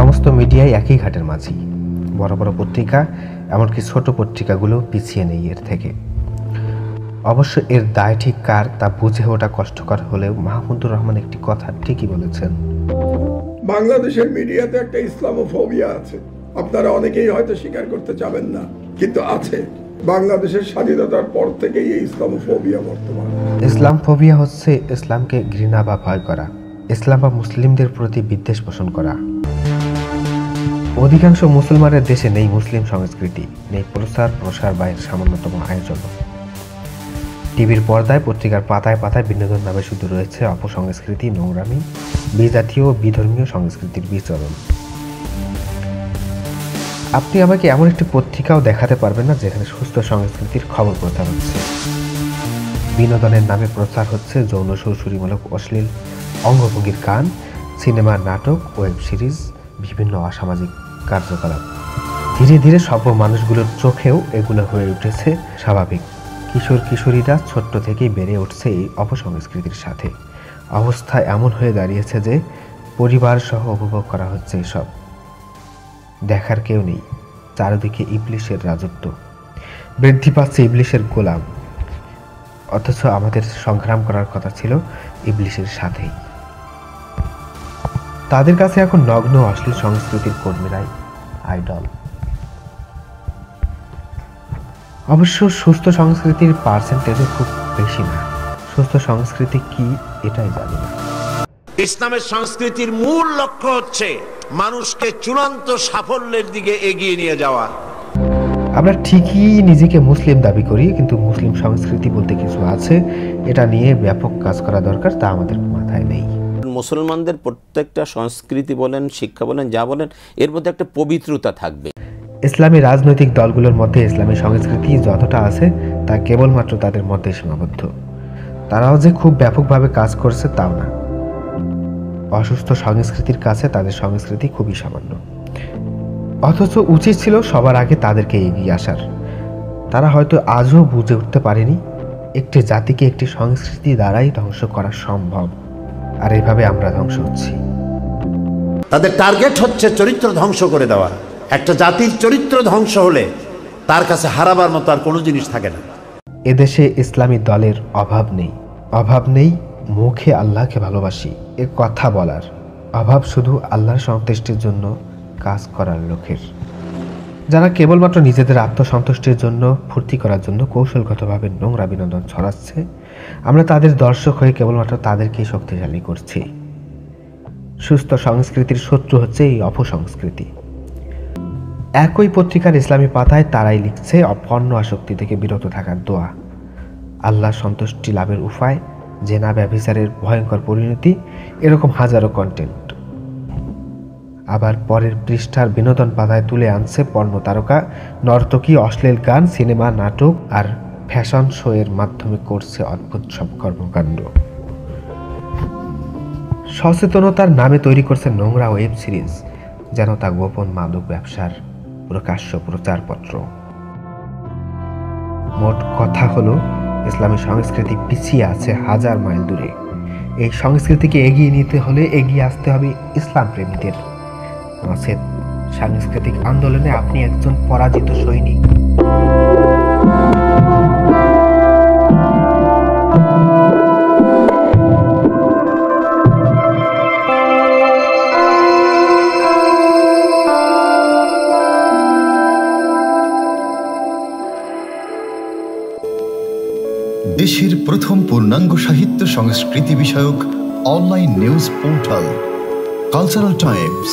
সমস্ত মিডিয়াই একই ঘাটের মাঝি। বড় বড় পত্রিকা, এমনকি ছোট পত্রিকাগুলো পিছিয়ে নেই এর থেকে। অবশ্য এর দায় ঠিক কার তা বুঝে ওঠা কষ্টকর হলেও মাহমুদুর রহমান একটি কথা ঠিকই বলেছেন। বাংলাদেশের মিডিয়াতে একটা ইসলামোফোবিয়া আছে, আপনারা অনেকেই হয়তো স্বীকার করতে চাবেন না, কিন্তু আছে। বাংলাদেশের স্বাধীনতার পর থেকেই এই ইসলামোফোবিয়া বর্তমান। ইসলামফোবিয়া হচ্ছে ইসলামকে ঘৃণা বা ভয় করা, ইসলাম বা মুসলিমদের প্রতি বিদ্বেষ পোষণ করা। অধিকাংশ মুসলমানের দেশে নেই মুসলিম সংস্কৃতি, নেই প্রচার প্রসার বা এর সামান্যতম আয়োজন। টিভির পর্দায়, পত্রিকার পাতায় পাতায় বিনোদন নামে শুধু রয়েছে অপসংস্কৃতি, নোংরামি, বিজাতীয় ও বিধর্মীয় সংস্কৃতির বিচরণ। আপনি আমাকে এমন একটি পত্রিকাও দেখাতে পারবেন না যেখানে সুস্থ সংস্কৃতির খবর প্রচার হচ্ছে। বিনোদনের নামে প্রচার হচ্ছে যৌন শৌশরীমূলক অশ্লীল অঙ্গভঙ্গির গান, সিনেমা, নাটক, ওয়েব সিরিজ, বিভিন্ন অসামাজিক কার্যকলাপ। ধীরে ধীরে সভ্য মানুষগুলোর চোখেও এগুলো হয়ে উঠেছে স্বাভাবিক। কিশোর কিশোরীরা ছোট্ট থেকেই বেড়ে উঠছে এই অপসংস্কৃতির সাথে। অবস্থা এমন হয়ে দাঁড়িয়েছে যে পরিবার সহ উপভোগ করা হচ্ছে এসব। দেখার কেউ নেই, চারিদিকে ইবলিশের রাজত্ব। বৃদ্ধি পাচ্ছে ইবলিশের গোলাম, অথচ আমাদের সংগ্রাম করার কথা ছিল ইবলিশের সাথেই। তাদের কাছে এখন নগ্ন অশ্লীল সংস্কৃতির কর্মীরাই আইডল। অবশ্য সুস্থ সংস্কৃতির পার্সেন্টেজও খুব বেশি না। সুস্থ সংস্কৃতি কি এটাই জানি না। ইসলামের সংস্কৃতির মূল লক্ষ্য হচ্ছে মানুষকে চূড়ান্ত সাফল্যের দিকে এগিয়ে নিয়ে যাওয়া। আমরা ঠিকই নিজেকে মুসলিম দাবি করি, কিন্তু মুসলিম সংস্কৃতি বলতে কিছু আছে, এটা নিয়ে ব্যাপক কাজ করা দরকার, তা আমাদের মাথায় নেই। মুসলমানদের প্রত্যেকটা সংস্কৃতি বলেন, শিক্ষা বলেন, যা বলেন, এর মধ্যে একটা পবিত্রতা থাকবে। ইসলামী রাজনৈতিক দলগুলোর মধ্যে ইসলামী সংস্কৃতি যতটা আছে তা কেবলমাত্র তাদের মধ্যে সীমাবদ্ধ। তারাও যে খুব ব্যাপকভাবে কাজ করছে তাও না। অসুস্থ সংস্কৃতির কাছে তাদের সংস্কৃতি খুবই সামান্য, অথচ উচিত ছিল সবার আগে তাদেরকে এগিয়ে আসার। তারা হয়তো আজও বুঝে উঠতে পারেনি একটি জাতিকে একটি সংস্কৃতি দ্বারাই ধ্বংস করা সম্ভব, আর এইভাবে আমরা ধ্বংস হচ্ছি। তাদের টার্গেট হচ্ছে চরিত্র ধ্বংস করে দেওয়া। একটা জাতির চরিত্র ধ্বংস হলে তার কাছে হারাবার মতো আর কোনো জিনিস থাকে না। এদেশে ইসলামী দলের অভাব নেই, অভাব নেই মুখে আল্লাহকে ভালোবাসি এ কথা বলার, অভাব শুধু আল্লাহর সন্তুষ্টির জন্য কাজ করার লোকের, যারা কেবলমাত্র নিজেদের আত্মসন্তুষ্টির জন্য, ফুর্তি করার জন্য কৌশলগতভাবে নোংরা বিনোদন ছড়াচ্ছে। আমরা তাদের দর্শক হয়ে কেবলমাত্র তাদেরকেই শক্তিশালী করছি। সুস্থ সংস্কৃতির শত্রু হচ্ছে এই অপসংস্কৃতি। একই পত্রিকার ইসলামী পাতায় তারাই লিখছে পণ্য আসক্তি থেকে বিরত থাকার দোয়া, আল্লাহর সন্তুষ্টি লাভের উপায়, জেনা ব্যভিচারের ভয়ঙ্কর পরিণতি, এরকম হাজারো কন্টেন্ট। আবার পরের পৃষ্ঠার বিনোদন পাতায় তুলে আনছে পর্ণ তারকা, নর্তকী, অশ্লীল গান, সিনেমা, নাটক আর ফ্যাশন শো এর মাধ্যমে করছে অদ্ভুত সব কর্মকাণ্ড। সচেতনতার নামে তৈরি করছে নোংরা ওয়েব সিরিজ, যেন তা গোপন মাদক ব্যবসার প্রকাশ্য প্রচারপত্র। মোট কথা হলো ইসলামী সংস্কৃতি পিছিয়ে আছে হাজার মাইল দূরে। এই সংস্কৃতিকে এগিয়ে নিতে হলে এগিয়ে আসতে হবে ইসলাম প্রেমীদের। নচেত সাংস্কৃতিক আন্দোলনে আপনি একজন পরাজিত সৈনিক। দেশের প্রথম পূর্ণাঙ্গ সাহিত্য সংস্কৃতি বিষয়ক online news portal cultural Times.